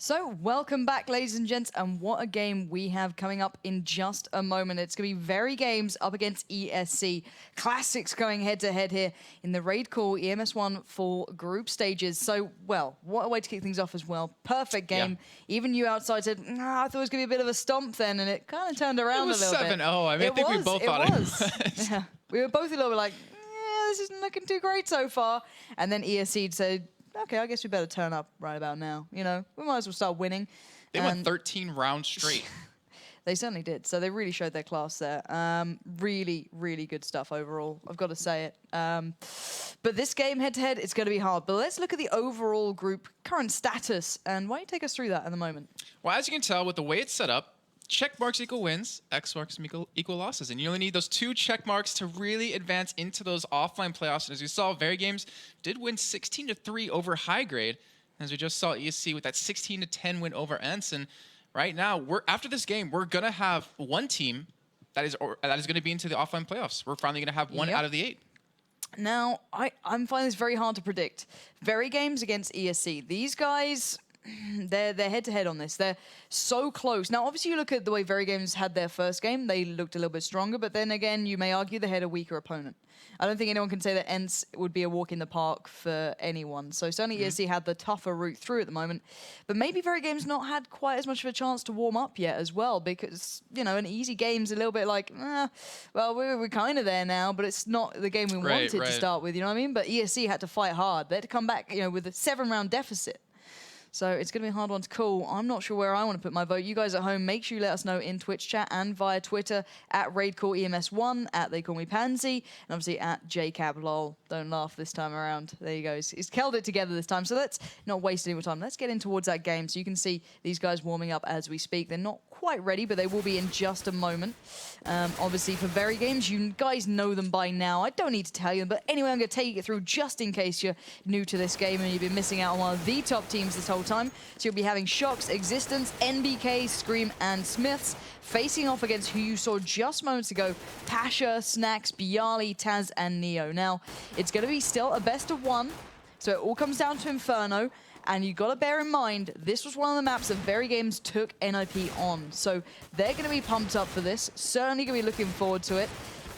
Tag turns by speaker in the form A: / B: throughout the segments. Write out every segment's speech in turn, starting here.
A: So, welcome back, ladies and gents, and what a game we have coming up in just a moment. It's going to be VeryGames up against ESC. Classics going head-to-head here in the RaidCall EMS 1 full group stages. So, well, what a way to kick things off as well. Perfect game. Yeah. Even you outside said, I thought it was going to be a bit of a stomp then, and it kind of turned around a little bit. It was
B: 7-0. I mean, I think we both thought it was.
A: Yeah. We were both a little bit like, this isn't looking too great so far. And then ESC said, okay, I guess we better turn up right about now. You know, we might as well start winning.
B: They won 13 rounds straight.
A: They certainly did. So they really showed their class there. Really, really good stuff overall. I've got to say it. But this game head-to-head, it's going to be hard. But let's look at the overall group current status. And why don't you take us through that in the moment?
B: Well, as you can tell, with the way it's set up, check marks equal wins, X marks equal losses. And you only need those 2 check marks to really advance into those offline playoffs. And as you saw, VeryGames did win 16-3 over High Grade. As we just saw ESC with that 16-10 win over Ensign. Right now, after this game, we're going to have one team that is going to be into the offline playoffs. We're finally going to have one out of the 8.
A: Now, I'm finding this very hard to predict. VeryGames against ESC. These guys, they're head-to-head on this. They're so close. Now, obviously, you look at the way VeryGames had their first game. They looked a little bit stronger, but then again, you may argue they had a weaker opponent. I don't think anyone can say that ENCE would be a walk in the park for anyone. So certainly ESC had the tougher route through at the moment. But maybe VeryGames not had quite as much of a chance to warm up yet as well, because, you know, an easy game's a little bit like, well, we're kind of there now, but it's not the game we wanted to start with, you know what I mean? But ESC had to fight hard. They had to come back, you know, with a 7-round deficit. So it's going to be a hard one to call. I'm not sure where I want to put my vote. You guys at home, make sure you let us know in Twitch chat and via Twitter at RaidCall EMS1, at They Call Me Pansy, and obviously at JCapLol. Don't laugh this time around. There you go. He's held it together this time. So let's not waste any more time. Let's get in towards that game. So you can see these guys warming up as we speak. They're not quite ready, but they will be in just a moment. Obviously, for VeryGames, you guys know them by now. I don't need to tell you them, but anyway, I'm going to take you through just in case you're new to this game and you've been missing out on one of the top teams this whole time. So you'll be having Shox, Existence, NBK, Scream, and Smiths facing off against who you saw just moments ago, Pasha, Snacks, Bialy, Taz, and Neo. Now, it's going to be still a best of 1, so it all comes down to Inferno. And you got to bear in mind, this was one of the maps that VeryGames took NIP on. So they're going to be pumped up for this. Certainly going to be looking forward to it.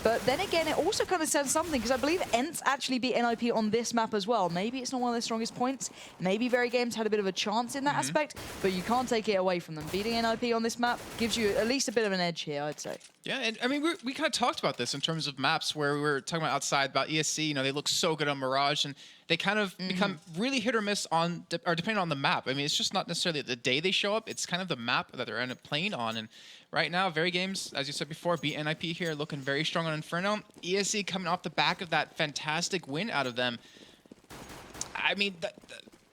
A: But then again, it also kind of says something, because I believe ENCE actually beat NIP on this map as well. Maybe it's not one of their strongest points. Maybe VeryGames had a bit of a chance in that aspect, but you can't take it away from them. Beating NIP on this map gives you at least a bit of an edge here, I'd say.
B: Yeah, and I mean, we kind of talked about this in terms of maps where we were talking about outside, about ESC. You know, they look so good on Mirage, and they kind of become really hit or miss on, or depending on the map. I mean, it's just not necessarily the day they show up. It's kind of the map that they're end up playing on. And right now, VeryGames, as you said before, beat NIP here, looking very strong on Inferno. ESC coming off the back of that fantastic win out of them. I mean,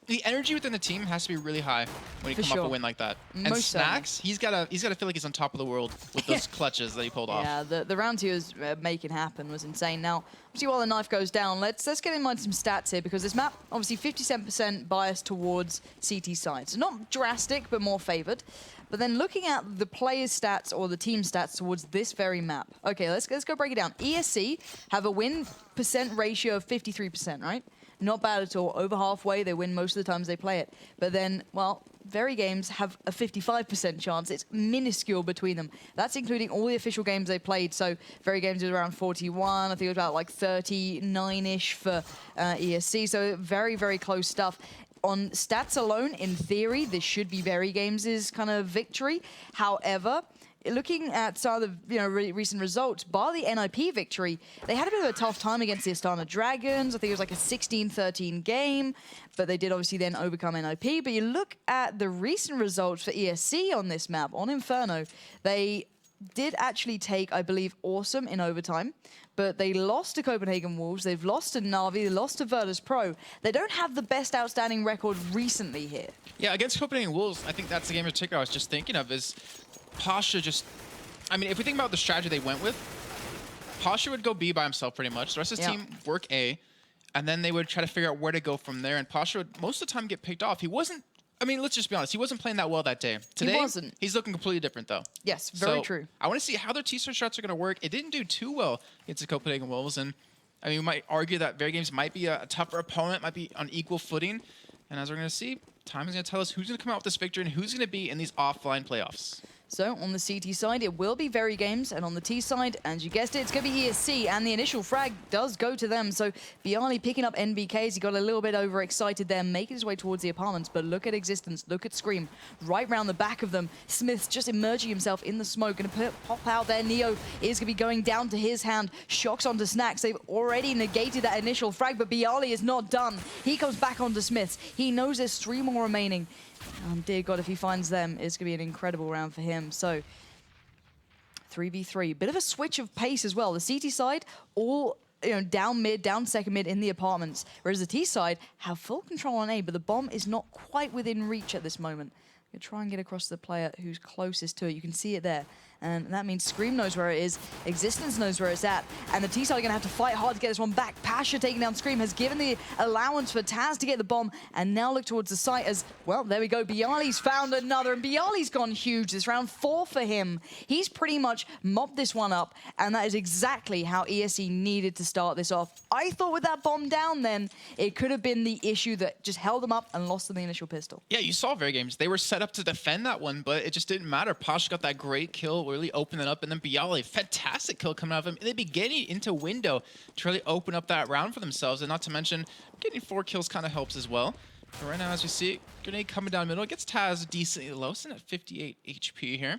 B: the energy within the team has to be really high when you come off a win like that. And Snacks, he's gotta feel like he's on top of the world with those clutches that he pulled off.
A: Yeah, the round he was making happen was insane. Now, obviously, while the knife goes down, let's get in mind some stats here, because this map, obviously 57% biased towards CT side. So not drastic, but more favored. But then looking at the player's stats or the team stats towards this very map. Okay, let's go break it down. ESC have a win percent ratio of 53%, right? Not bad at all. Over halfway, they win most of the times they play it. But then, well, VeryGames have a 55% chance. It's minuscule between them. That's including all the official games they played. So VeryGames is around 41. I think it was about like 39-ish for ESC. So very, very close stuff. On stats alone, in theory, this should be VeryGames' kind of victory. However, looking at some of the recent results, bar the NIP victory, they had a bit of a tough time against the Astana Dragons. I think it was like a 16-13 game, but they did obviously then overcome NIP. But you look at the recent results for ESC on this map, on Inferno, they did actually take, I believe, Awesome in overtime, but they lost to Copenhagen Wolves, they've lost to Na'Vi, they lost to Virtus Pro. They don't have the best outstanding record recently here.
B: Yeah, against Copenhagen Wolves, I think that's the game in particular I was just thinking of, is Pasha just, I mean, if we think about the strategy they went with, Pasha would go B by himself pretty much. The rest of his team work A, and then they would try to figure out where to go from there, and Pasha would most of the time get picked off. He wasn't, I mean, let's just be honest, he wasn't playing that well that day. Today,
A: he wasn't.
B: He's looking completely different, though.
A: Yes, very true.
B: I want to see how their T-start shots are going to work. It didn't do too well against the Copenhagen Wolves, and I mean, we might argue that VeryGames might be a tougher opponent, might be on equal footing, and as we're going to see, time is going to tell us who's going to come out with this victory and who's going to be in these offline playoffs.
A: So on the CT side, it will be VeryGames, and on the T side, and you guessed it, it's going to be ESC, and the initial frag does go to them. So Bialy picking up NBKs, he got a little bit overexcited there, making his way towards the apartments, but look at Existence, look at Scream, right round the back of them. Smith's just emerging himself in the smoke, going to pop out there. Neo is going to be going down to his hand, shocks onto Snacks. They've already negated that initial frag, but Bialy is not done. He comes back onto Smiths. He knows there's 3 more remaining. Dear God, if he finds them, it's going to be an incredible round for him. So, 3v3. Bit of a switch of pace as well. The CT side, all down mid, down second mid in the apartments. Whereas the T side have full control on A, but the bomb is not quite within reach at this moment. You try and get across to the player who's closest to it. You can see it there. And that means Scream knows where it is, Existence knows where it's at, and the T-side are going to have to fight hard to get this one back. Pasha taking down Scream has given the allowance for Taz to get the bomb, and now look towards the site as, well, there we go. Bialy's found another, and Bialy's gone huge. This round 4 for him. He's pretty much mopped this one up, and that is exactly how ESC needed to start this off. I thought with that bomb down then, it could have been the issue that just held them up and lost them the initial pistol.
B: Yeah, you saw VeryGames. They were set up to defend that one, but it just didn't matter. Pasha got that great kill, really opened it up, and then Bialy, fantastic kill coming out of him. They'd be getting into window to really open up that round for themselves, and not to mention, getting 4 kills kind of helps as well. But right now, as you see, Grenade coming down middle, it gets Taz decently low, sitting at 58 HP here.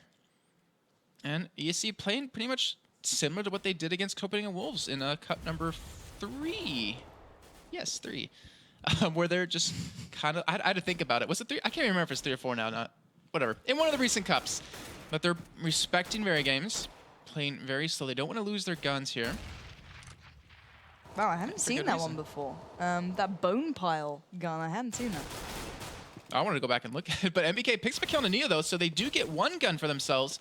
B: And ESC playing pretty much similar to what they did against Copenhagen Wolves in cup number 3. Yes, 3. Where they're just kind of, I had to think about it. Was it 3? I can't remember if it's 3 or 4 now, not whatever. In one of the recent cups. But they're respecting VeryGames, playing very slow. They don't want to lose their guns here.
A: Wow, I haven't seen that one before. That bone pile gun, I hadn't seen that.
B: I wanted to go back and look at it, but MBK picks up a kill on Neo though, so they do get 1 gun for themselves.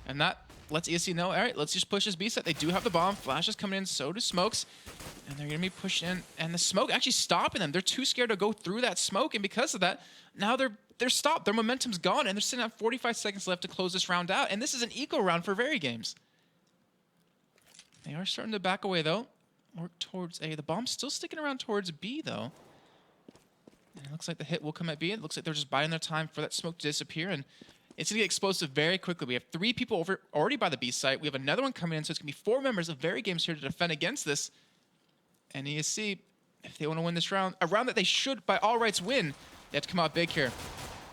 B: And that lets ESC know, all right, let's just push this B set. They do have the bomb. Flash is coming in, so do Smokes. And they're going to be pushing in, and the smoke actually stopping them. They're too scared to go through that smoke, and because of that, now they're stopped. Their momentum's gone, and they're sitting at 45 seconds left to close this round out. And this is an eco round for VeryGames. They are starting to back away, though. Work towards A. The bomb's still sticking around towards B, though. And it looks like the hit will come at B. It looks like they're just biding their time for that smoke to disappear, and it's going to get explosive very quickly. We have 3 people over already by the B site. We have another one coming in, so it's going to be 4 members of VeryGames here to defend against this. And ESC, if they want to win this round, a round that they should, by all rights, win, they have to come out big here.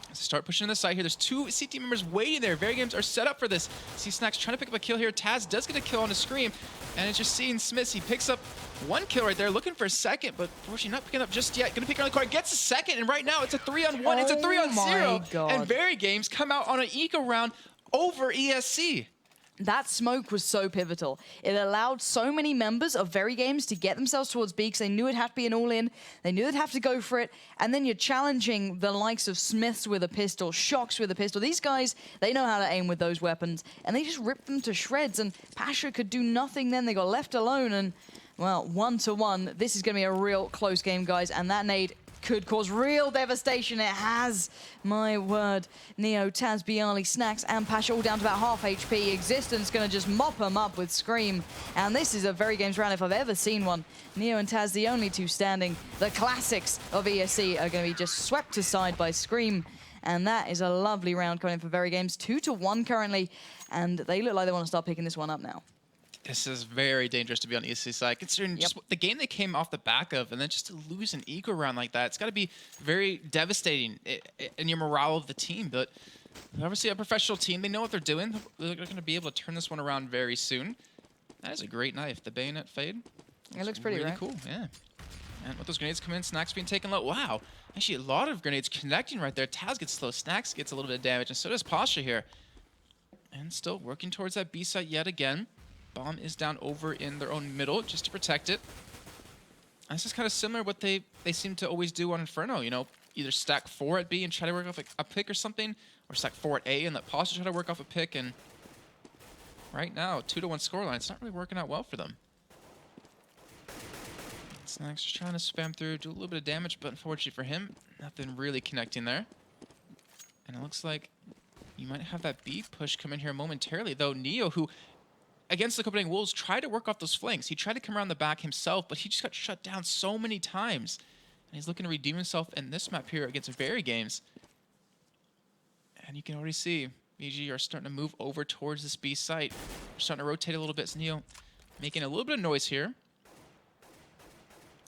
B: So start pushing the side here. There's 2 CT members waiting there. VeryGames are set up for this. See Snacks trying to pick up a kill here. Taz does get a kill on a Scream. And it's just seeing Smiths. He picks up 1 kill right there, looking for a second, but fortunately not picking up just yet. Gonna pick around the corner, gets a second, and right now it's a 3-on-1. It's a 3-on-0.
A: God.
B: And VeryGames come out on an eco round over ESC.
A: That smoke was so pivotal. It allowed so many members of VeryGames to get themselves towards B because they knew it'd have to be an all-in. They knew they'd have to go for it. And then you're challenging the likes of Smiths with a pistol, Shocks with a pistol. These guys, they know how to aim with those weapons. And they just ripped them to shreds. And Pasha could do nothing then. They got left alone. And, well, 1-1. This is going to be a real close game, guys. And that nade could cause real devastation. It has. My word. Neo, Taz, Bialy, Snacks, and Pasha all down to about half HP. Existence going to just mop them up with Scream. And this is a VeryGames round if I've ever seen one. Neo and Taz, the only 2 standing. The classics of ESC are going to be just swept aside by Scream. And that is a lovely round coming in for VeryGames. 2-1 currently. And they look like they want to start picking this one up now. This
B: is very dangerous to be on the ESC side, considering just the game they came off the back of, and then just to lose an eco round like that, it's got to be very devastating in your morale of the team. But obviously a professional team, they know what they're doing. They're going to be able to turn this one around very soon. That is a great knife, the bayonet fade.
A: It looks pretty
B: really cool, yeah. And with those grenades coming in, Snacks being taken low. Wow, actually a lot of grenades connecting right there. Taz gets slow, Snacks gets a little bit of damage, and so does Pasha here. And still working towards that B site yet again. Bomb is down over in their own middle just to protect it. And this is kind of similar to what they seem to always do on Inferno, you know, either stack 4 at B and try to work off a pick or something, or stack 4 at A and let Pasha try to work off a pick. And right now, 2-1 scoreline, it's not really working out well for them. Snacks just trying to spam through, do a little bit of damage, but unfortunately for him, nothing really connecting there. And it looks like you might have that B push come in here momentarily, though Neo, who against the Copenhagen Wolves, tried to work off those flanks. He tried to come around the back himself, but he just got shut down so many times. And he's looking to redeem himself in this map here against VeryGames. And you can already see VG are starting to move over towards this B site. They're starting to rotate a little bit. Neo making a little bit of noise here.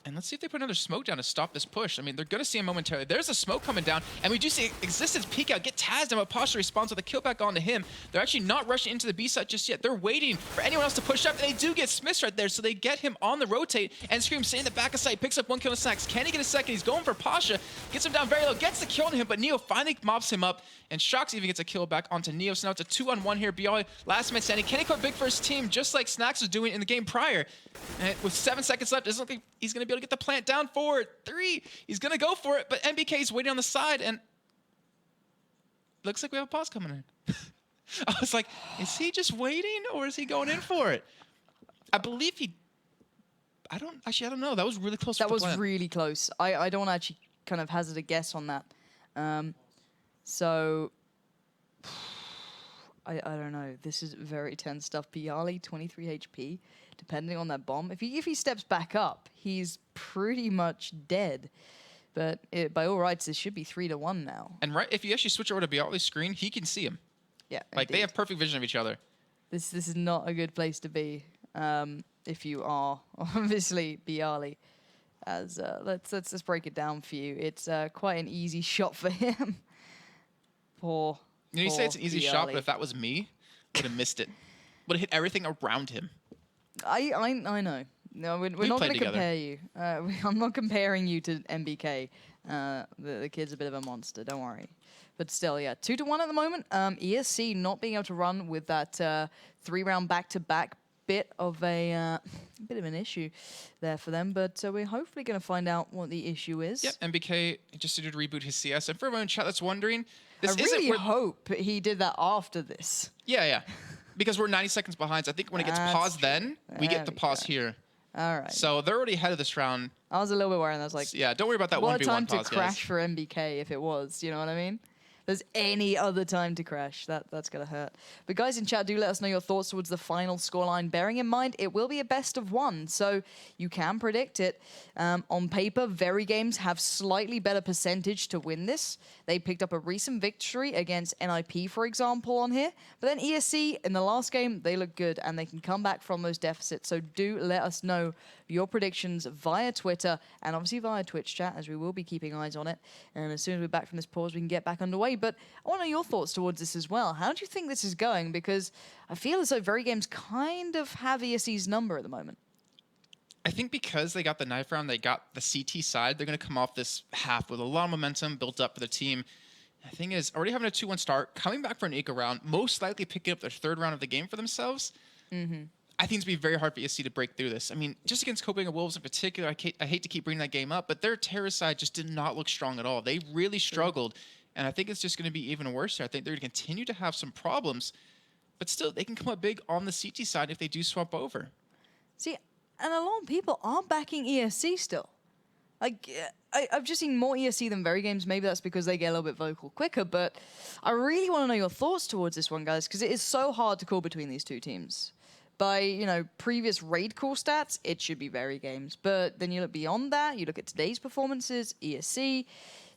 B: And let's see if they put another smoke down to stop this push. I mean, they're going to see him momentarily. There's a smoke coming down, and we do see Existence peek out, get Taz down, but Pasha responds with a kill back onto him. They're actually not rushing into the B site just yet. They're waiting for anyone else to push up, and they do get Smiths right there, so they get him on the rotate, and Scream staying in the back of site, picks up 1 kill in Snacks. Can he get a second? He's going for Pasha, gets him down very low, gets the kill on him, but Neo finally mobs him up, and Shox even gets a kill back onto Neo. So now it's a 2-on-1 here. Bialy, last man standing. Can he quit big for his team, just like Snacks was doing in the game prior? And with 7 seconds left, doesn't look like he's going to be able to get the plant down. 4, 3, he's going to go for it, but MBK is waiting on the side, and looks like we have a pause coming in. I was like, is he just waiting, or is he going in for it? I believe he... I don't know. That was really close.
A: That was really close. I don't actually kind of hazard a guess on that. So... I don't know. This is very tense stuff. Bialy, 23 HP. Depending on that bomb. If he steps back up, he's pretty much dead. But by all rights, this should be 3-1 now.
B: And right, if you actually switch over to Bialy's screen, he can see him.
A: Yeah,
B: like they have perfect vision of each other.
A: This is not a good place to be if you are obviously Bialy. As let's break it down for you. It's quite an easy shot for him.
B: You say it's an easy
A: Bialy.
B: shot, but if that was me, I would have missed it. Would have hit everything around him.
A: I know. No, we're not going to compare you. I'm not comparing you to MBK. The kid's a bit of a monster, don't worry. But still, yeah, 2-1 at the moment. ESC not being able to run with that 3-round back-to-back bit of an issue there for them. But we're hopefully going to find out what the issue is.
B: Yep, MBK just did reboot his CS. And for everyone in chat that's wondering,
A: I really hope he did that after this.
B: Yeah. Because we're 90 seconds behind. So I think when it gets paused then, we get the pause here.
A: All right.
B: So they're already ahead of this round.
A: I was a little bit worried. I was like,
B: yeah, don't worry about that 1v1
A: what a time
B: pause,
A: to crash for MBK if it was. You know what I mean? There's any other time to crash. That's going to hurt. But guys in chat, do let us know your thoughts towards the final scoreline. Bearing in mind, it will be a best of 1, so you can predict it. On paper, VeryGames have slightly better percentage to win this. They picked up a recent victory against NIP, for example, on here. But then ESC, in the last game, they look good, and they can come back from those deficits. So do let us know your predictions via Twitter and obviously via Twitch chat, as we will be keeping eyes on it. And as soon as we're back from this pause, we can get back underway. But I want to know your thoughts towards this as well. How do you think this is going? Because I feel as though VeryGames kind of have ESC's number at the moment.
B: I think because they got the knife round, they got the CT side, they're going to come off this half with a lot of momentum built up for the team. The thing is, already having a 2-1 start, coming back for an eco round, most likely picking up their 3rd round of the game for themselves. I think it's going to be very hard for ESC to break through this. I mean, just against Copenhagen Wolves in particular, I hate to keep bringing that game up, but their terror side just did not look strong at all. They really struggled, and I think it's just going to be even worse here. I think they're going to continue to have some problems, but still, they can come up big on the CT side if they do swap over.
A: See, and a lot of people are backing ESC still. Like, I've just seen more ESC than VeryGames. Maybe that's because they get a little bit vocal quicker, but I really want to know your thoughts towards this one, guys, because it is so hard to call between these two teams. By, previous RaidCall stats, it should be VeryGames. But then you look beyond that, you look at today's performances, ESC.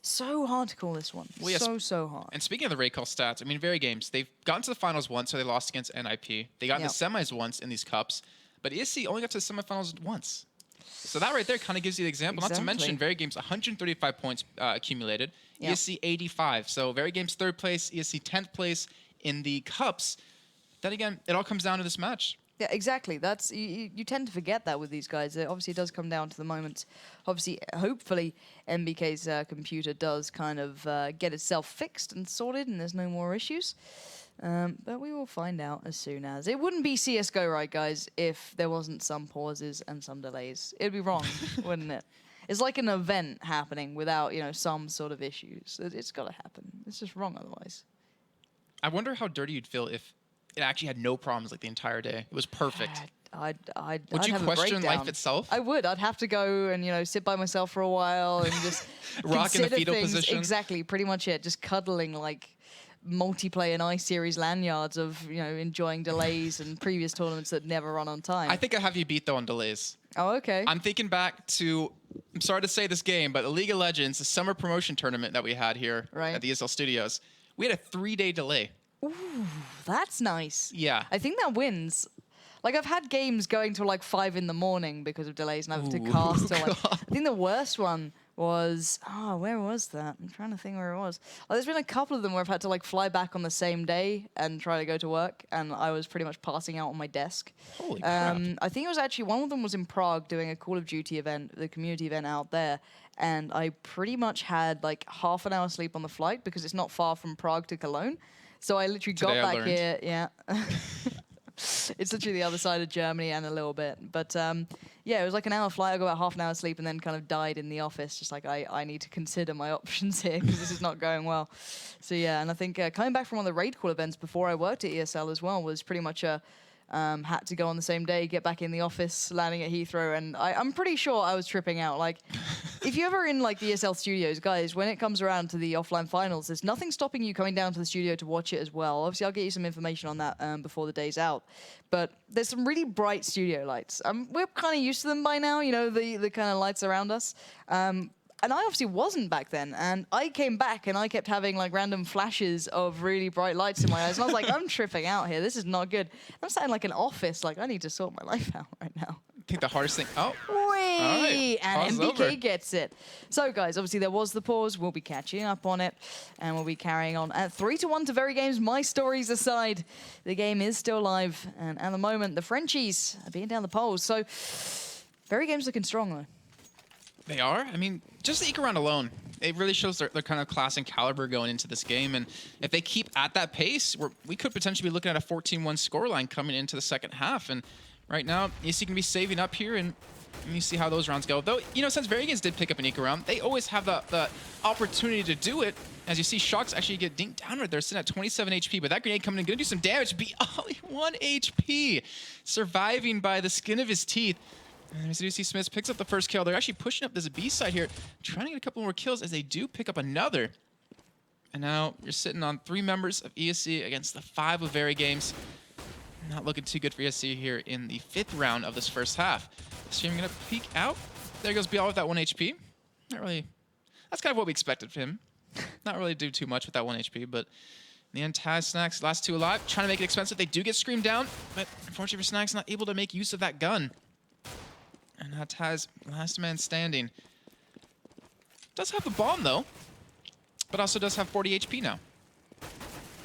A: So hard to call this one. Well, yes. So hard.
B: And speaking of the RaidCall stats, I mean, VeryGames, they've gotten to the finals once, so they lost against NIP. They got in the semis once in these cups, but ESC only got to the semifinals once. So that right there kind of gives you the example. Not to mention, VeryGames 135 points accumulated, ESC 85. So VeryGames 3rd place, ESC 10th place in the cups. Then again, it all comes down to this match.
A: Yeah, exactly. That's you tend to forget that with these guys. It obviously does come down to the moments. Obviously, hopefully, MBK's computer does kind of get itself fixed and sorted, and there's no more issues. But we will find out as soon as. It wouldn't be CSGO, right, guys, if there wasn't some pauses and some delays. It'd be wrong, wouldn't it? It's like an event happening without, some sort of issues. It's got to happen. It's just wrong otherwise.
B: I wonder how dirty you'd feel if it actually had no problems like the entire day. It was perfect.
A: Would
B: you
A: have
B: question life itself?
A: I would. I'd have to go and sit by myself for a while and just
B: rock in the fetal
A: things.
B: position.
A: Exactly, pretty much it. Just cuddling like multiplayer and I-Series lanyards of enjoying delays and previous tournaments that never run on time.
B: I think I have you beat though on delays.
A: Oh, okay.
B: I'm thinking back to, I'm sorry to say this game, but the League of Legends, the summer promotion tournament that we had here at the ESL Studios, we had a 3-day delay.
A: Ooh, that's nice.
B: Yeah.
A: I think that wins. Like, I've had games going till like 5 in the morning because of delays, and I have to cast till like, I think the worst one was, where was that? I'm trying to think where it was. Like, there's been a couple of them where I've had to like fly back on the same day and try to go to work, and I was pretty much passing out on my desk.
B: Holy crap.
A: I think it was actually, one of them was in Prague doing a Call of Duty event, the community event out there, and I pretty much had like half an hour sleep on the flight because it's not far from Prague to Cologne. So I literally got back here, It's literally the other side of Germany and a little bit. But yeah, it was like an hour flight. I got about half an hour sleep and then kind of died in the office. Just like, I need to consider my options here because this is not going well. So yeah, and I think coming back from one of the RaidCall events before I worked at ESL as well was pretty much a... had to go on the same day, get back in the office, landing at Heathrow, and I'm pretty sure I was tripping out. Like, if you're ever in like the ESL studios, guys, when it comes around to the offline finals, there's nothing stopping you coming down to the studio to watch it as well. Obviously, I'll get you some information on that before the day's out. But there's some really bright studio lights. We're kind of used to them by now, you know, the kind of lights around us. And I obviously wasn't back then. And I came back and I kept having like random flashes of really bright lights in my eyes. And I was like, I'm tripping out here. This is not good. I'm sat in like an office. Like, I need to sort my life out right now.
B: I think the hardest thing... Oh.
A: Whee!
B: Right.
A: And
B: Pause
A: MBK
B: over.
A: gets it. So, guys, obviously there was the pause. We'll be catching up on it. And we'll be carrying on. At 3-1 to VeryGames, my stories aside, the game is still live. And at the moment, the Frenchies are being down the polls. So, VeryGames looking strong, though.
B: They are. I mean, just the Eke round alone, it really shows their kind of class and caliber going into this game. And if they keep at that pace, we could potentially be looking at a 14-1 scoreline coming into the second half. And right now, ESC can be saving up here, and you see how those rounds go. Though, you know, since VeryGames did pick up an Eke round, they always have the opportunity to do it. As you see, Shocks actually get dinked down right there, sitting at 27 HP. But that grenade coming in, going to do some damage. Be only 1 HP, surviving by the skin of his teeth. And as you see, Smith picks up the first kill. They're actually pushing up this B side here, trying to get a couple more kills as they do pick up another. And now you're sitting on 3 members of ESC against the 5 of VeryGames. Not looking too good for ESC here in the 5th round of this first half. Stream gonna peek out. There goes Bial with that 1 HP. Not really. That's kind of what we expected from him. Not really do too much with that 1 HP, but in the end, Taz, Snacks, last 2 alive, trying to make it expensive. They do get screamed down, but unfortunately for Snacks, not able to make use of that gun. And now Taz, last man standing. Does have a bomb, though, but also does have 40 HP now.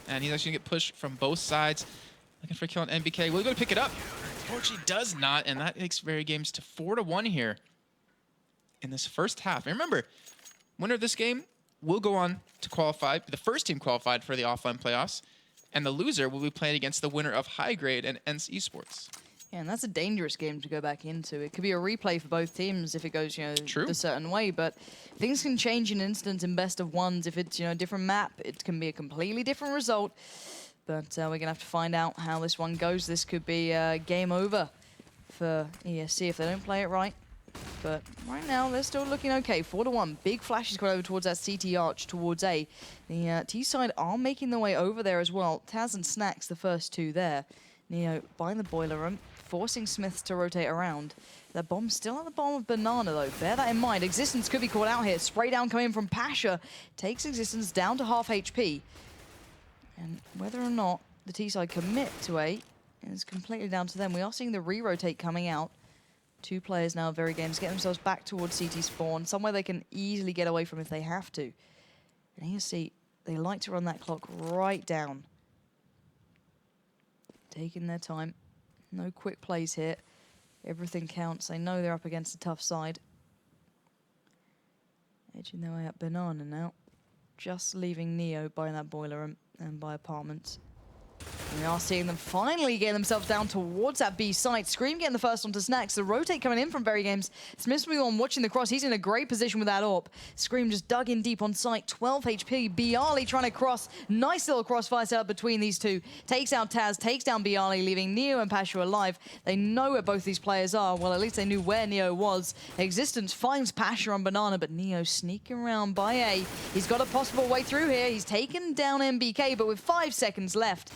B: And he's actually going to get pushed from both sides. Looking for a kill on NBK. Will he go to pick it up? Unfortunately, does not, and that takes VeryGames to 4-1 here in this first half. And remember, winner of this game will go on to qualify, the first team qualified for the offline playoffs, and the loser will be playing against the winner of High Grade and ENCE Esports.
A: Yeah, and that's a dangerous game to go back into. It could be a replay for both teams if it goes, you know, a certain way, but things can change in an instant in best of ones. If it's, you know, a different map, it can be a completely different result. But we're going to have to find out how this one goes. This could be game over for ESC if they don't play it right. But right now, they're still looking okay. 4-1. Big flashes going over towards that CT arch towards A. The T side are making their way over there as well. Taz and Snacks, the first 2 there. Neo buying the boiler room, forcing Smiths to rotate around. The bomb's still at the bottom of Banana, though. Bear that in mind. Existence could be caught out here. Spray down coming from Pasha. Takes Existence down to half HP. And whether or not the T-side commit to A is completely down to them. We are seeing the re-rotate coming out. 2 players now, VeryGames, get themselves back towards CT spawn, somewhere they can easily get away from if they have to. And you see, they like to run that clock right down. Taking their time. No quick plays here. Everything counts. They know they're up against a tough side. Edging their way up Banana now. Just leaving Neo by that boiler room and by apartments. And we are seeing them finally get themselves down towards that B site. Scream getting the first onto Snacks. The rotate coming in from VeryGames. Smith's moving on, watching the cross. He's in a great position with that AWP. Scream just dug in deep on site. 12 HP. Bialy trying to cross. Nice little crossfire set up between these 2. Takes out Taz, takes down Bialy, leaving Neo and Pasha alive. They know where both these players are. Well, at least they knew where Neo was. Existence finds Pasha on Banana, but Neo sneaking around by A. He's got a possible way through here. He's taken down MBK, but with 5 seconds left,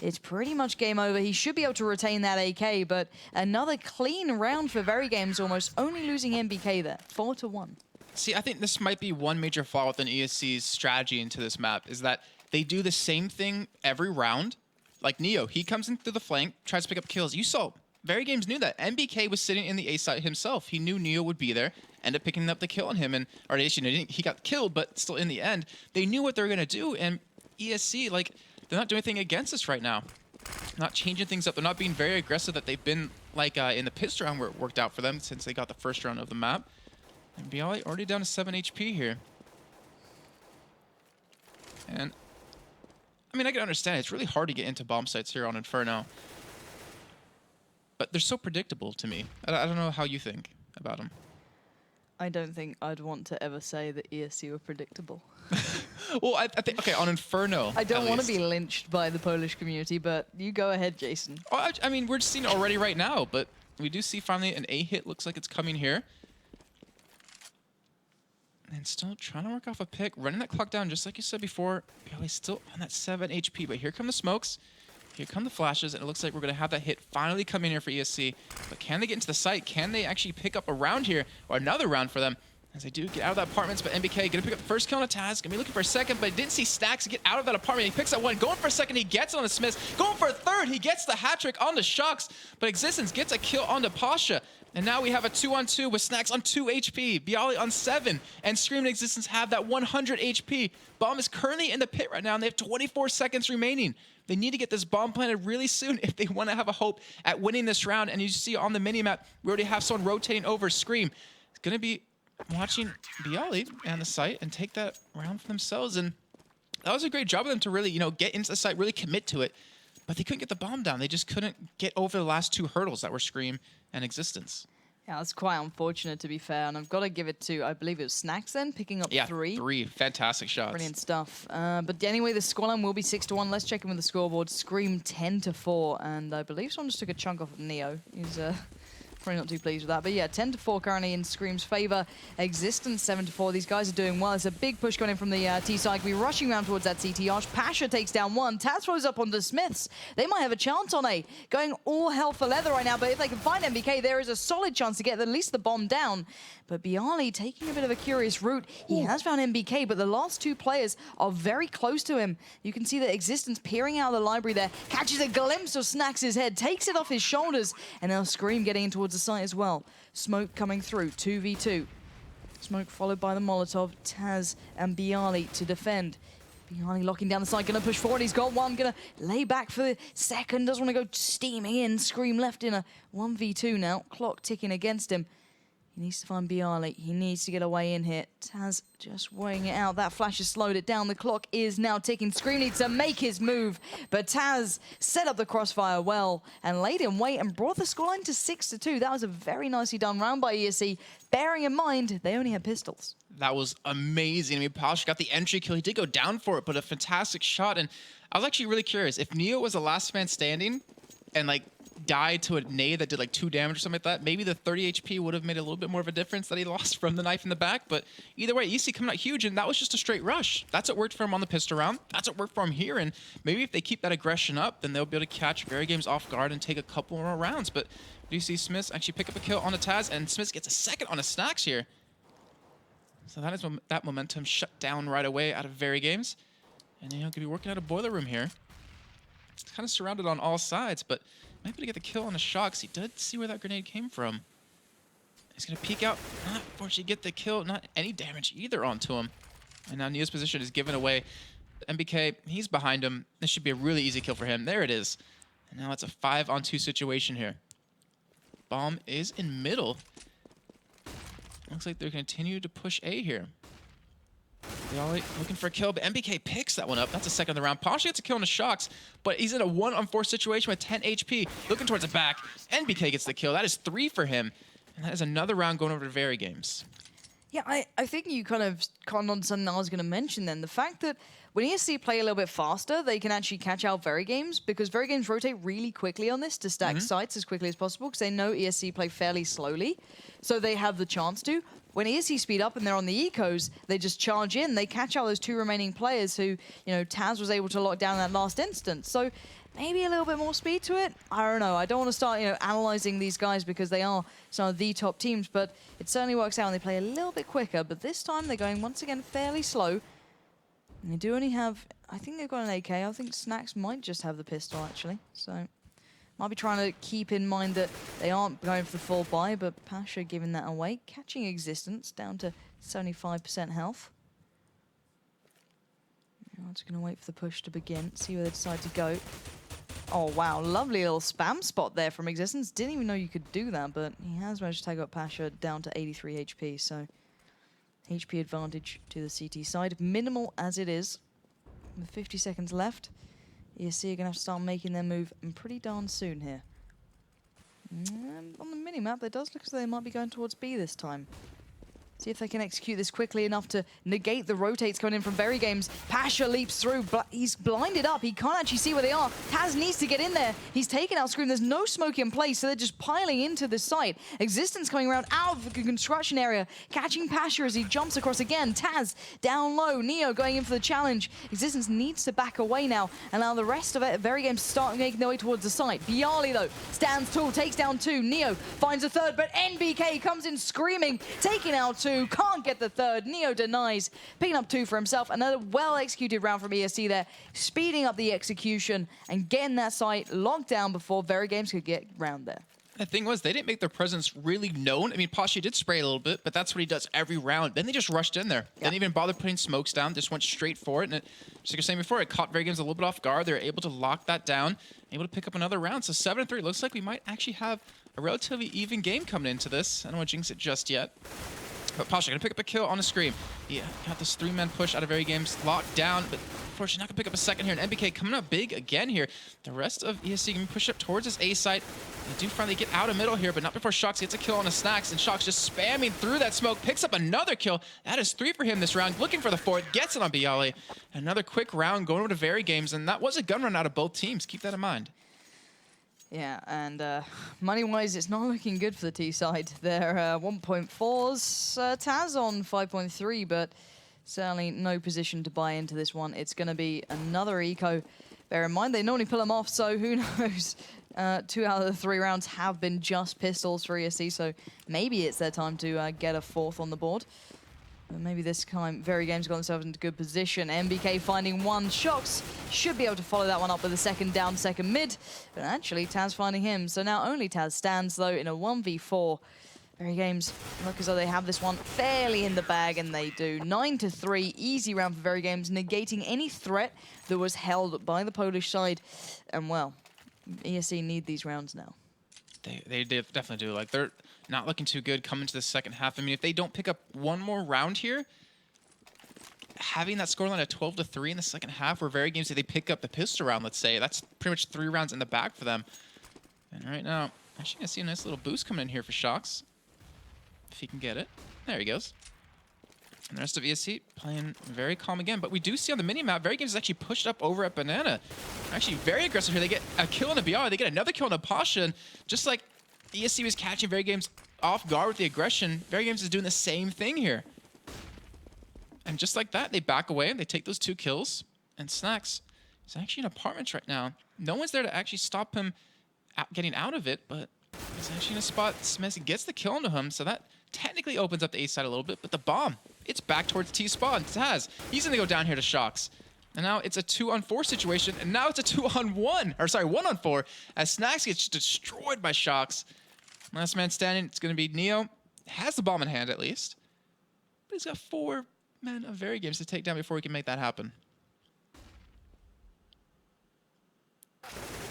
A: it's pretty much game over. He should be able to retain that AK, but another clean round for VeryGames, almost only losing MBK there, 4-1.
B: See, I think this might be one major flaw within ESC's strategy into this map, is that they do the same thing every round. Like Neo, he comes in through the flank, tries to pick up kills. You saw, VeryGames knew that. MBK was sitting in the A site himself. He knew Neo would be there, ended up picking up the kill on him, and or he got killed, but still in the end, they knew what they were gonna do, and ESC, like, they're not doing anything against us right now. Not changing things up. They're not being very aggressive that they've been like in the pistol round where it worked out for them since they got the first round of the map. And Bialy already down to 7 HP here. And I mean, I can understand it's really hard to get into bomb sites here on Inferno. But they're so predictable to me. I don't know how you think about them.
A: I don't think I'd want to ever say that ESC were predictable.
B: Well, I think, okay, on Inferno.
A: I don't want to be lynched by the Polish community, but you go ahead, Jason.
B: Oh, I mean, we're just seeing it already right now, but we do see finally an A hit. Looks like it's coming here. And still trying to work off a pick, running that clock down, just like you said before. Bialy's still on that 7 HP, but here come the smokes. Here come the flashes, and it looks like we're going to have that hit finally come in here for ESC. But can they get into the site? Can they actually pick up a round here, or another round for them? As they do get out of that apartments, but MBK going to pick up the first kill on a Taz. Going to be looking for a second, but didn't see Stacks get out of that apartment. He picks up one, going for a second, he gets it on the Smiths. Going for a third, he gets the hat trick on the Shocks, but Existence gets a kill on the Pasha. And now we have a 2-on-2 with Snacks on 2 HP, Bialy on 7, and Scream and Existence have that 100 HP. Bomb is currently in the pit right now, and they have 24 seconds remaining. They need to get this bomb planted really soon if they want to have a hope at winning this round. And you see on the minimap, we already have someone rotating over Scream. It's going to be watching Bialy and the site and take that round for themselves. And that was a great job of them to really, get into the site, really commit to it. But they couldn't get the bomb down. They just couldn't get over the last 2 hurdles that were Scream and Existence.
A: Yeah, that's quite unfortunate, to be fair. And I've got to give it to, I believe it was Snacks then, picking up 3.
B: 3. Fantastic shots.
A: Brilliant stuff. But anyway, the scoreline will be 6-1. Let's check in with the scoreboard. Scream 10-4. And I believe someone just took a chunk off of Neo. He's probably not too pleased with that. But yeah, 10-4 currently in Scream's favor. Existence 7-4. These guys are doing well. There's a big push going in from the T side. We're rushing around towards that CT arch. Pasha takes down 1. Taz throws up onto Smiths. They might have a chance on A. Going all hell for leather right now. But if they can find MBK, there is a solid chance to get at least the bomb down. But Bialy taking a bit of a curious route. He has found MBK, but the last 2 players are very close to him. You can see that Existence peering out of the library there, catches a glimpse of Snacks' head, takes it off his shoulders, and now Scream getting in towards the site as well. Smoke coming through, 2v2. Smoke followed by the Molotov, Taz and Bialy to defend. Bialy locking down the side, gonna push forward. He's got one, gonna lay back for the second. Doesn't want to go steaming in. Scream left in a 1v2 now. Clock ticking against him. He needs to find Bialy. He needs to get away in here. Taz just weighing it out. That flash has slowed it down. The clock is now ticking. Scream needs to make his move. But Taz set up the crossfire well and laid in wait and brought the scoreline to 6-2. That was a very nicely done round by ESC, bearing in mind they only had pistols.
B: That was amazing. I mean, Pasha got the entry kill. He did go down for it, but a fantastic shot. And I was actually really curious. If Neo was the last man standing and, like, died to a nade that did like 2 damage or something like that, maybe the 30 HP would have made a little bit more of a difference that he lost from the knife in the back. But either way, EC coming out huge, and that was just a straight rush. That's what worked for him on the pistol round. That's what worked for him here. And maybe if they keep that aggression up, then they'll be able to catch VeryGames off guard and take a couple more rounds. But do you see Smiths actually pick up a kill on a Taz, and Smiths gets a second on a Snacks here. So that is that momentum shut down right away out of VeryGames. And could be working out a boiler room here. It's kind of surrounded on all sides, but might be able to get the kill on the Shocks. He did see where that grenade came from. He's going to peek out. Not fortunately get the kill. Not any damage either onto him. And now Neo's position is given away. MBK, he's behind him. This should be a really easy kill for him. There it is. And now it's a 5-on-2 situation here. Bomb is in middle. Looks like they're going to continue to push A here. Bialy looking for a kill, but MBK picks that one up. That's a second of the round. Pasha gets a kill on the Shocks, but he's in a 1-on-4 situation with 10 HP. Looking towards the back. MBK gets the kill. That is 3 for him. And that is another round going over to VeryGames.
A: Yeah, I think you kind of conned on something I was going to mention then. The fact that when ESC play a little bit faster, they can actually catch out VeryGames, because VeryGames rotate really quickly on this to stack sites as quickly as possible, because they know ESC play fairly slowly, so they have the chance to. When ESC speed up and they're on the ecos, they just charge in. They catch out those 2 remaining players who, Taz was able to lock down in that last instance. So maybe a little bit more speed to it. I don't know. I don't want to start, analyzing these guys because they are some of the top teams, but it certainly works out when they play a little bit quicker. But this time they're going once again fairly slow. And they do only have, I think they've got an AK. I think Snacks might just have the pistol actually. So might be trying to keep in mind that they aren't going for the full buy, but Pasha giving that away, catching Existence down to 75% health. I'm just going to wait for the push to begin, see where they decide to go. Oh, wow. Lovely little spam spot there from Existence. Didn't even know you could do that, but he has managed to take up Pasha down to 83 HP. So HP advantage to the CT side. Minimal as it is. With 50 seconds left, ESC are going to have to start making their move pretty darn soon here. On the minimap, it does look as though they might be going towards B this time. See if they can execute this quickly enough to negate the rotates coming in from VeryGames. Pasha leaps through, but he's blinded up. He can't actually see where they are. Taz needs to get in there. He's taken out Scream. There's no smoke in place, so they're just piling into the site. Existence coming around out of the construction area, catching Pasha as he jumps across again. Taz down low. Neo going in for the challenge. Existence needs to back away now, and now the rest of it, VeryGames start making their way towards the site. Bialy, though, stands tall, takes down 2. Neo finds a 3rd, but NBK comes in screaming, taking out 2. Can't get the 3rd. Neo denies, picking up 2 for himself. Another well-executed round from ESC there, speeding up the execution and getting that site locked down before VeryGames could get round there.
B: The thing was, they didn't make their presence really known. I mean, Pasha did spray a little bit, but that's what he does every round. Then they just rushed in there. Didn't even bother putting smokes down, just went straight for it. And just like I was saying before, it caught VeryGames a little bit off guard. They were able to lock that down, able to pick up another round. So 7-3, looks like we might actually have a relatively even game coming into this. I don't want to jinx it just yet. But Pasha gonna pick up a kill on a Scream. Yeah, got this 3-man push out of VeryGames, locked down, but unfortunately not gonna pick up a second here. And NBK coming up big again here. The rest of ESC can push up towards his A site. They do finally get out of middle here, but not before Shox gets a kill on the Snacks, and Shox just spamming through that smoke, picks up another kill. That is 3 for him this round, looking for the 4th, gets it on Bialy. Another quick round going over to VeryGames, and that was a gun run out of both teams. Keep that in mind.
A: Yeah, and money-wise, it's not looking good for the T side. They're 1.4s, Taz on 5.3, but certainly no position to buy into this one. It's going to be another eco. Bear in mind, they normally pull them off, so who knows? 2 out of the 3 rounds have been just pistols for ESC, so maybe it's their time to get a 4th on the board. But maybe this time VeryGames got themselves into good position. NBK finding 1. Shox should be able to follow that one up with a second down, second mid. But actually, Taz finding him. So now only Taz stands, though, in a 1v4. VeryGames look as though they have this one fairly in the bag, and they do. 9-3, easy round for VeryGames, negating any threat that was held by the Polish side. And, well, ESC need these rounds now.
B: They definitely do. Like, they're not looking too good coming to the second half. I mean, if they don't pick up one more round here, having that scoreline at 12-3 in the second half, where VeryGames, if they pick up the pistol round, let's say, that's pretty much 3 rounds in the bag for them. And right now, actually gonna see a nice little boost coming in here for Shox, if he can get it. There he goes. And the rest of ESC playing very calm again. But we do see on the minimap, VeryGames is actually pushed up over at Banana. Actually very aggressive here. They get a kill on the BR. They get another kill on the Pasha. And just like ESC was catching VeryGames off guard with the aggression, VeryGames is doing the same thing here. And just like that, they back away. They take those 2 kills. And Snacks is actually in apartments right now. No one's there to actually stop him getting out of it. But he's actually in a spot. Smessi gets the kill onto him. So that technically opens up the A side a little bit. But the bomb, it's back towards T spawn. Taz, he's going to go down here to Shox. And now it's a 2-on-4 situation. And now it's a 2-on-1. Or sorry, 1-on-4. As Snacks gets destroyed by Shox. Last man standing, it's going to be Neo. Has the bomb in hand at least. But he's got 4 men of VeryGames to take down before he can make that happen.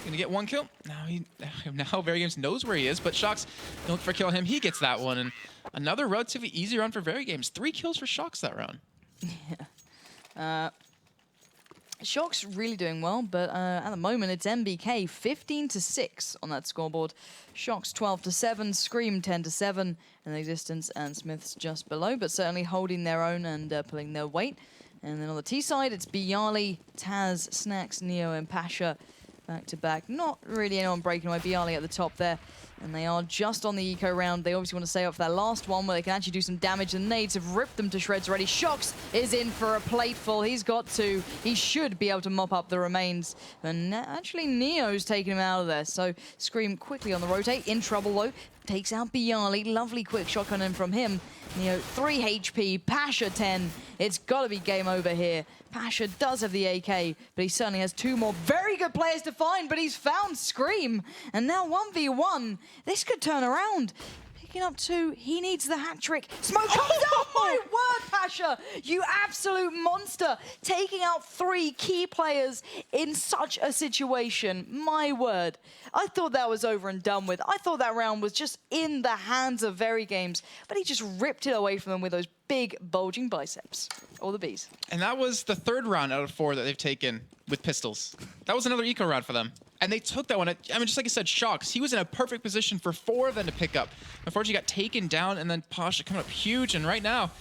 B: Gonna get 1 kill. Now VeryGames knows where he is, but Shox don't look for a kill on him. He gets that one, and another relatively easy run for VeryGames. 3 kills for Shox that round.
A: Yeah. Shox really doing well, but at the moment it's NBK 15-6 on that scoreboard. Shox 12-7, Scream 10-7, and Existence and Smiths just below, but certainly holding their own and pulling their weight. And then on the T side, it's Bialy, Taz, Snacks, Neo, and Pasha back to back. Not really anyone breaking away. Bialy at the top there. And they are just on the eco round. They obviously want to stay up for that last one where they can actually do some damage. The nades have ripped them to shreds already. Shox is in for a plateful. He's got two. He should be able to mop up the remains. And actually, Neo's taking him out of there. So Scream quickly on the rotate. In trouble, though. Takes out Bialy. Lovely quick shotgun in from him. Neo, 3 HP. Pasha, 10. It's got to be game over here. Pasha does have the AK, but he certainly has 2 more very good players to find, but he's found Scream. And now 1v1. This could turn around. Picking up 2. He needs the hat trick. Smoke comes out. My word, Pasha. You absolute monster. Taking out 3 key players in such a situation. My word. I thought that was over and done with. I thought that round was just in the hands of VeryGames, but he just ripped it away from them with those big bulging biceps. All the bees.
B: And that was the 3rd round out of 4 that they've taken with pistols. That was another eco round for them. And they took that one. I mean, just like I said, Shox, he was in a perfect position for 4 of them to pick up. Unfortunately, got taken down, and then Pasha coming up huge. And right now,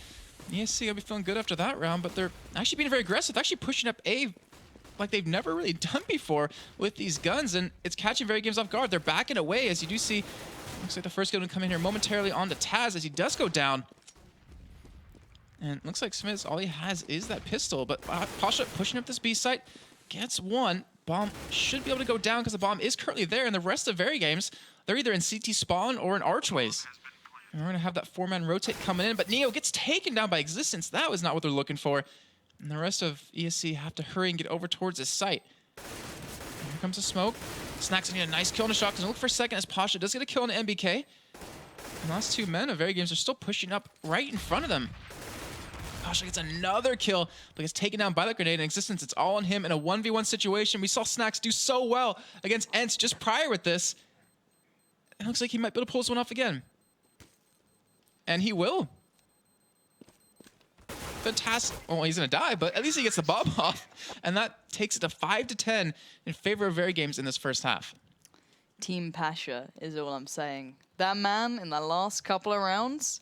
B: ESC will be feeling good after that round, but they're actually being very aggressive. They're actually pushing up A like they've never really done before with these guns, and it's catching VeryGames off guard. They're backing away, as you do see. Looks like the first gun will come in here momentarily onto Taz as he does go down. And looks like Smith, all he has is that pistol, but Pasha pushing up this B site, gets 1. Bomb should be able to go down because the bomb is currently there, and the rest of VeryGames, they're either in CT spawn or in archways. And we're going to have that 4-man rotate coming in, but Neo gets taken down by Existence. That was not what they're looking for. And the rest of ESC have to hurry and get over towards his site. And here comes the smoke. Snacks need a nice kill on the shotgun. Look for a second as Pasha does get a kill on the MBK. And the last 2 men of VeryGames are still pushing up right in front of them. Pasha gets another kill, but gets taken down by the grenade. In Existence, it's all on him in a 1v1 situation. We saw Snacks do so well against Ents just prior with this. It looks like he might be able to pull this one off again. And he will. Fantastic. Well, he's going to die, but at least he gets the bomb off. And that takes it to 5-10 in favor of VeryGames in this first half.
A: Team Pasha is all I'm saying. That man in the last couple of rounds,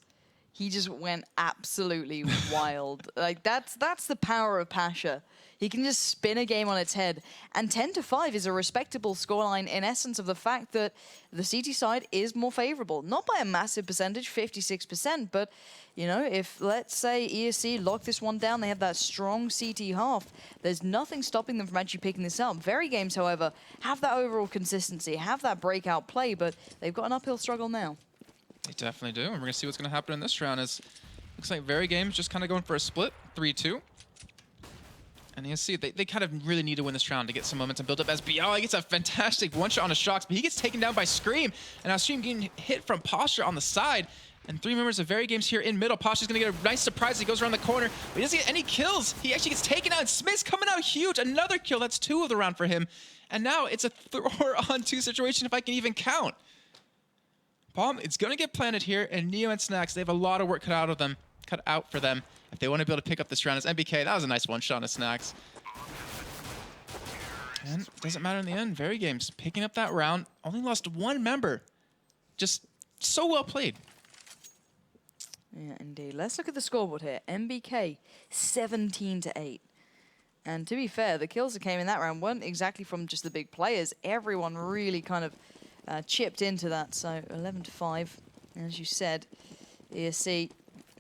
A: he just went absolutely wild. Like that's the power of Pasha. He can just spin a game on its head. And 10-5 is a respectable scoreline in essence of the fact that the CT side is more favorable. Not by a massive percentage, 56%, but you know, if let's say ESC lock this one down, they have that strong CT half, there's nothing stopping them from actually picking this up. VeryGames, however, have that overall consistency, have that breakout play, but they've got an uphill struggle now.
B: They definitely do, and we're going to see what's going to happen in this round. Looks like VeryGames just kind of going for a split, 3-2. And you see, they kind of really need to win this round to get some momentum built up as Bialy gets a fantastic one-shot on a Shox, but he gets taken down by Scream, and now Scream getting hit from Posture on the side. And 3 members of VeryGames here in middle. Pasha's going to get a nice surprise as he goes around the corner, but he doesn't get any kills. He actually gets taken out, and Smith's coming out huge. Another kill. That's 2 of the round for him. And now it's a 4-on-2 situation if I can even count. Bomb, it's going to get planted here, and Neo and Snacks, they have a lot of work cut out for them if they want to be able to pick up this round. As MBK, that was a nice one-shot on Snacks. And it doesn't matter in the end. VeryGames picking up that round. Only lost 1 member. Just so well played.
A: Yeah, indeed. Let's look at the scoreboard here. MBK, 17-8. And to be fair, the kills that came in that round weren't exactly from just the big players. Everyone really kind of chipped into that. So 11-5. As you said, ESC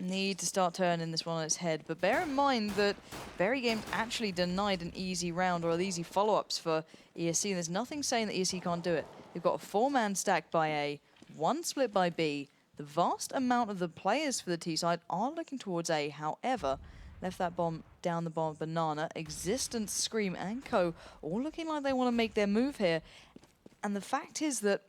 A: need to start turning this one on its head. But bear in mind that VeryGames actually denied an easy round or easy follow-ups for ESC. There's nothing saying that ESC can't do it. They've got a 4-man stack by A, 1 split by B. The vast amount of the players for the T side are looking towards A. However, left that bomb down the bomb Banana. Existence, Scream, and Co. all looking like they want to make their move here. And the fact is that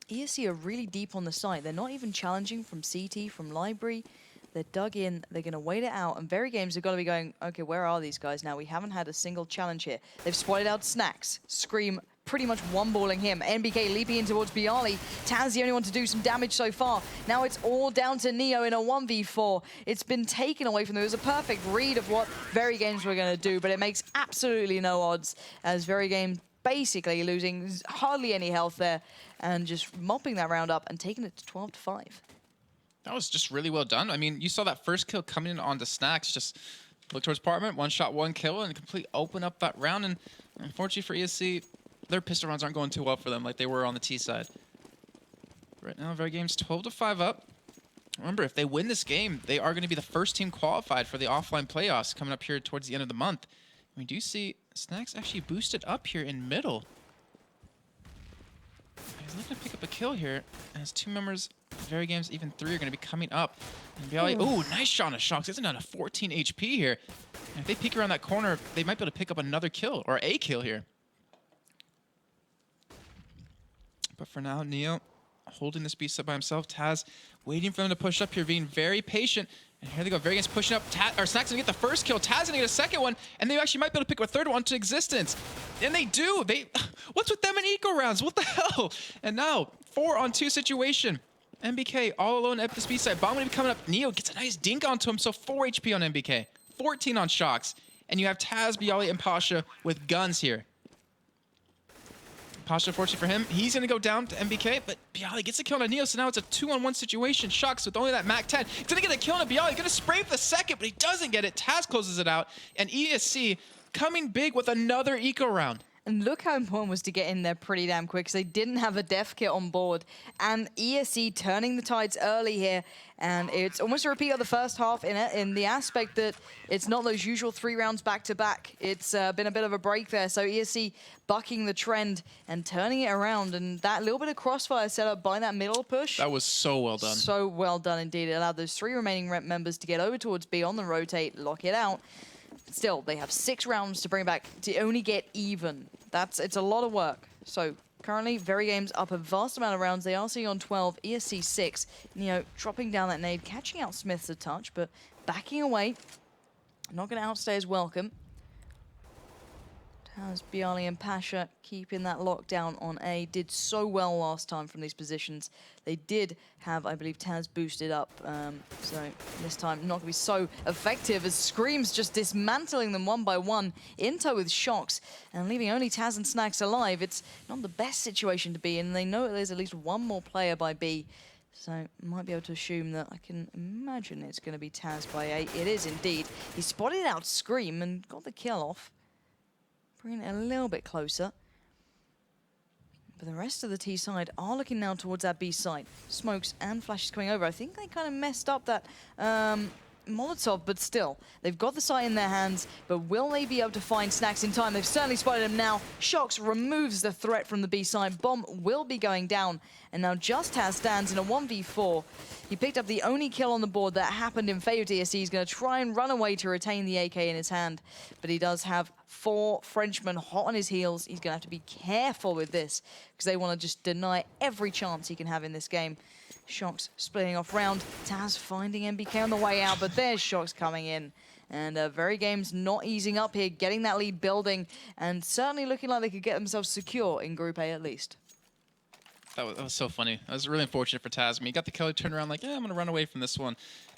A: ESC are really deep on the site. They're not even challenging from CT, from Library. They're dug in. They're going to wait it out. And VeryGames have got to be going, okay, where are these guys now? We haven't had a single challenge here. They've spotted out Snacks, Scream, pretty much one-balling him. NBK leaping in towards Bialy. Taz the only one to do some damage so far. Now it's all down to Neo in a 1v4. It's been taken away from them. It was a perfect read of what VeryGames were going to do, but it makes absolutely no odds as VeryGames basically losing hardly any health there and just mopping that round up and taking it to 12-5.
B: That was just really well done. I mean, you saw that first kill coming in onto Snacks, just look towards Parliament, 1 shot, 1 kill, and completely open up that round. And unfortunately for ESC, their pistol rounds aren't going too well for them like they were on the T side. Right now, VeryGames 12-5 up. Remember, if they win this game, they are going to be the first team qualified for the offline playoffs coming up here towards the end of the month. We do see Snacks actually boosted up here in middle. He's looking to pick up a kill here, as two members of VeryGames, even three, are going to be coming up. And Bialy, oh, nice shot on a Shox. He's down to 14 HP here. And if they peek around that corner, they might be able to pick up another kill, or a kill here. But for now, Neo holding this beast up by himself. Taz waiting for him to push up here, being very patient. And here they go, VeryGames pushing up. Snacks gonna get the first kill. Taz gonna get a second one, and they actually might be able to pick up a third one to existence. And they do. What's with them in eco rounds? What the hell? And now, 4-on-2 situation. MBK all alone at this B side. Bomb gonna be coming up. Neo gets a nice dink onto him, so 4 HP on MBK, 14 on Shox. And you have Taz, Bialy, and Pasha with guns here. Pasha, fortunately for him, he's going to go down to MBK, but Bialy gets a kill on Neo, so now it's a 2-on-1 situation. Shox with only that Mac 10. He's going to get a kill on Bialy. He's going to spray for the second, but he doesn't get it. Taz closes it out, and ESC coming big with another eco round.
A: And look how important it was to get in there pretty damn quick, because they didn't have a death kit on board. And ESC turning the tides early here, and it's almost a repeat of the first half in the aspect that it's not those usual 3 rounds back-to-back. It's been a bit of a break there, so ESC bucking the trend and turning it around, and that little bit of crossfire set up by that middle push.
B: That was so well done.
A: So well done indeed. It allowed those 3 remaining rep members to get over towards B on the rotate, lock it out. Still, they have 6 rounds to bring back to only get even. It's a lot of work. So currently, VeryGames up a vast amount of rounds. They are sitting on 12, ESC 6. Neo dropping down that nade, catching out Smith's a touch, but backing away. Not going to outstay his welcome. Taz, Bialy, and Pasha keeping that lockdown on A. Did so well last time from these positions. They did have, I believe, Taz boosted up. So this time not going to be so effective as Scream's just dismantling them one by one. In tow with Shox and leaving only Taz and Snacks alive. It's not the best situation to be in. They know there's at least one more player by B. So might be able to assume that I can imagine it's going to be Taz by A. It is indeed. He spotted out Scream and got the kill off. Bringing it a little bit closer. But the rest of the T side are looking now towards that B side. Smokes and flashes coming over. I think they kind of messed up that Molotov, but still. They've got the site in their hands, but will they be able to find Snacks in time? They've certainly spotted him now. Shox removes the threat from the B side. Bomb will be going down. And now Just Has stands in a 1v4. He picked up the only kill on the board that happened in favor of ESC. He's going to try and run away to retain the AK in his hand. But he does have 4 Frenchmen hot on his heels. He's going to have to be careful with this because they want to just deny every chance he can have in this game. Shox splitting off round. Taz finding MBK on the way out, but there's Shox coming in. And VeryGames not easing up here, getting that lead building, and certainly looking like they could get themselves secure in Group A at least.
B: That was so funny. That was really unfortunate for Taz. I mean, he got the kill, he turned around like, yeah, I'm going to run away from this one.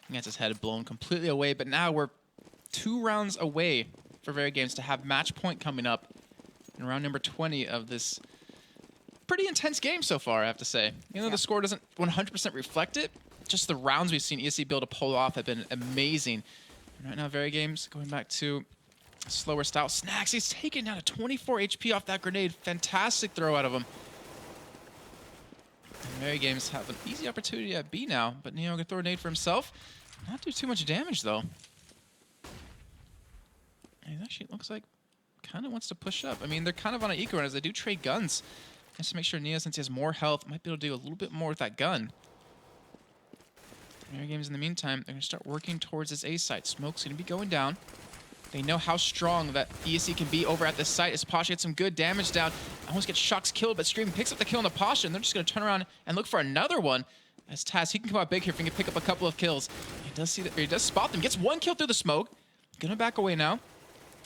B: He gets his head blown completely away, but now we're 2 rounds away for VeryGames to have match point coming up in round number 20 of this pretty intense game so far, I have to say. Even though the score doesn't 100% reflect it, just the rounds we've seen ESC be able to pull off have been amazing. And right now, VeryGames going back to slower style. Snacks, he's taking down a 24 HP off that grenade. Fantastic throw out of him. And VeryGames have an easy opportunity at B now, but Neo can throw a nade for himself. Not do too much damage, though. He actually looks like kind of wants to push up. I mean, they're kind of on an eco run as they do trade guns. Just to make sure Neo, since he has more health, might be able to do a little bit more with that gun. VeryGames, in the meantime, they're going to start working towards this A site. Smoke's going to be going down. They know how strong that ESC can be over at this site as Pasha gets some good damage down. Almost gets Shox killed, but Scream picks up the kill on the Pasha, and they're just going to turn around and look for another one. As Taz, he can come out big here if he can pick up a couple of kills. He does see that, he does spot them, gets 1 kill through the smoke. Gonna back away now.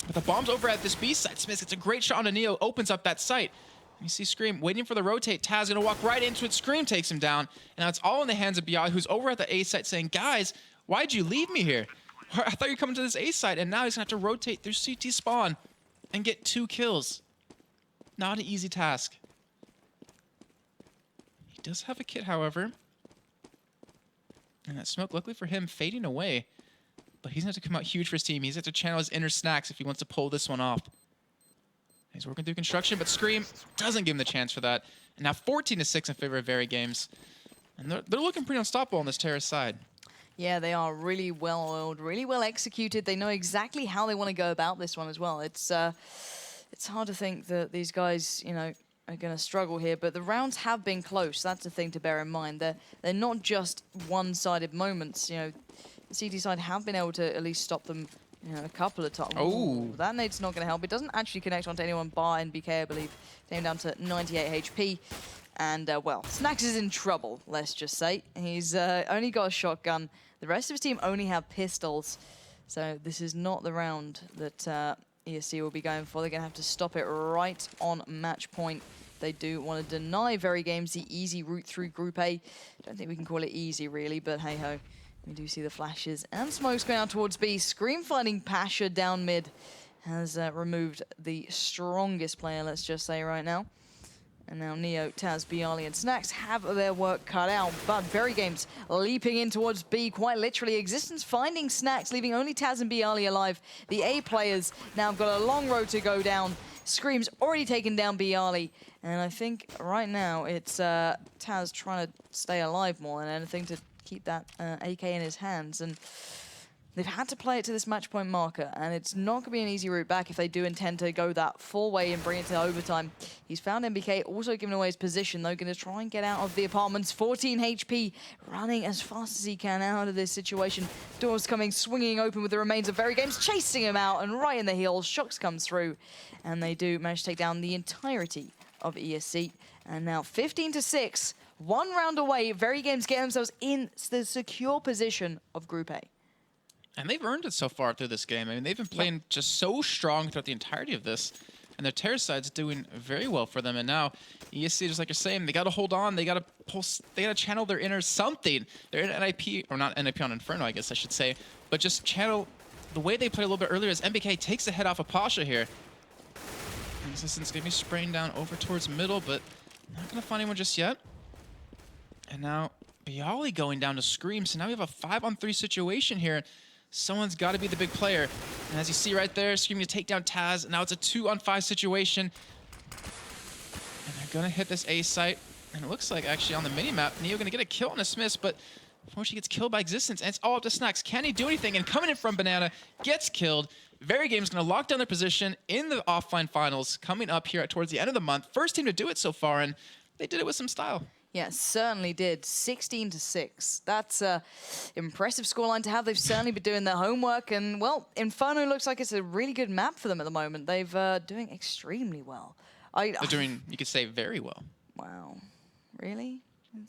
B: But the bomb's over at this B site. Smith gets a great shot on Neo, opens up that site. You see Scream waiting for the rotate. Taz gonna walk right into it. Scream takes him down. And now it's all in the hands of Bialy, who's over at the A site saying, guys, why'd you leave me here? I thought you were coming to this A site, and now he's gonna have to rotate through CT spawn and get 2 kills. Not an easy task. He does have a kit, however. And that smoke, luckily for him, fading away. But he's gonna have to come out huge for his team. He's gonna have to channel his inner Snacks if he wants to pull this one off. He's working through construction, but Scream doesn't give him the chance for that. And now 14-6 in favor of VeryGames. And they're looking pretty unstoppable on this Terrace side.
A: Yeah, they are really well oiled, really well executed. They know exactly how they want to go about this one as well. It's hard to think that these guys, you know, are going to struggle here, but the rounds have been close. That's the thing to bear in mind. They're not just one-sided moments. You know, the CT side have been able to at least stop them, you know, a couple of times.
B: Oh,
A: that nade's not going to help. It doesn't actually connect onto anyone bar NBK, I believe. Came down to 98 HP. And, well, Snax is in trouble, let's just say. He's only got a shotgun. The rest of his team only have pistols. So this is not the round that ESC will be going for. They're going to have to stop it right on match point. They do want to deny VeryGames the easy route through Group A. Don't think we can call it easy, really, but hey-ho. We do see the flashes and smokes going out towards B. Scream finding Pasha down mid has removed the strongest player, let's just say, right now. And now Neo, Taz, Bialy, and Snax have their work cut out, but VeryGames leaping in towards B, quite literally. Existence finding Snax, leaving only Taz and Bialy alive. The A players now have got a long road to go down. Scream's already taken down Bialy, and I think right now it's Taz trying to stay alive more than anything to keep that AK in his hands. And they've had to play it to this match point marker, and it's not going to be an easy route back if they do intend to go that full way and bring it to overtime. He's found MBK, also giving away his position, though, going to try and get out of the apartments. 14 HP, running as fast as he can out of this situation. Doors coming, swinging open with the remains of VeryGames, chasing him out, and right in the heels, Shocks comes through, and they do manage to take down the entirety of ESC. And now 15-6, one round away, VeryGames get themselves in the secure position of Group A.
B: And they've earned it so far through this game. I mean, they've been playing just so strong throughout the entirety of this. And their Terrace side's doing very well for them. And now, ESC, just like you're saying, they got to hold on. They got to pulse. They got to channel their inner something. Their inner NIP, or not NIP on Inferno, I guess I should say. But just channel the way they played a little bit earlier as MBK takes the head off of Pasha here. And Existence going to be spraying down over towards middle, but not going to find anyone just yet. And now, Bialy going down to Scream. So now we have a 5-on-3 situation here. Someone's got to be the big player. And as you see right there, Screaming to take down Taz. Now it's a 2-on-5 situation. And they're going to hit this A site. And it looks like actually on the mini-map, Neo going to get a kill on a Smiths, but unfortunately gets killed by Existence. And it's all up to Snax. Can he do anything? And coming in from Banana, gets killed. VeryGames going to lock down their position in the offline finals coming up here towards the end of the month. First team to do it so far, and they did it with some style.
A: Yeah, certainly did. 16-6. That's an impressive scoreline to have. They've certainly been doing their homework. And, well, Inferno looks like it's a really good map for them at the moment. They've doing extremely well.
B: They're doing, you could say, very well.
A: Wow. Really? I'm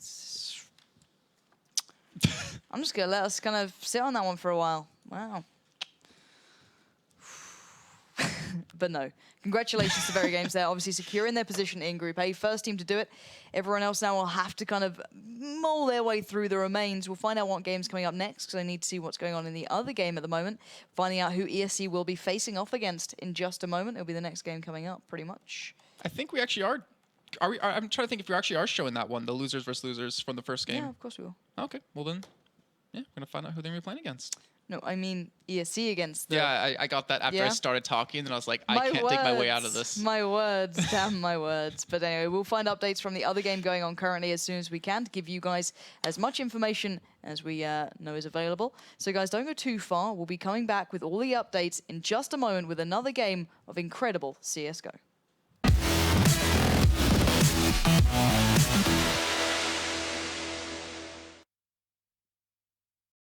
A: just going to let us kind of sit on that one for a while. Wow. But no. Congratulations to VeryGames. They're obviously securing their position in Group A. First team to do it. Everyone else now will have to kind of mull their way through the remains. We'll find out what game's coming up next, because I need to see what's going on in the other game at the moment. Finding out who ESC will be facing off against in just a moment. It'll be the next game coming up, pretty much.
B: I think we actually are. I'm trying to think if we actually are showing that one, the losers versus losers from the first game.
A: Yeah, of course we will.
B: Okay, well then, yeah, we're going to find out who they're going to be playing against.
A: No, I mean ESC against the...
B: Yeah, I got that after I started talking, and I was like, I can't dig my way out of this.
A: My words, damn my words. But anyway, we'll find updates from the other game going on currently as soon as we can to give you guys as much information as we know is available. So guys, don't go too far. We'll be coming back with all the updates in just a moment with another game of incredible CSGO.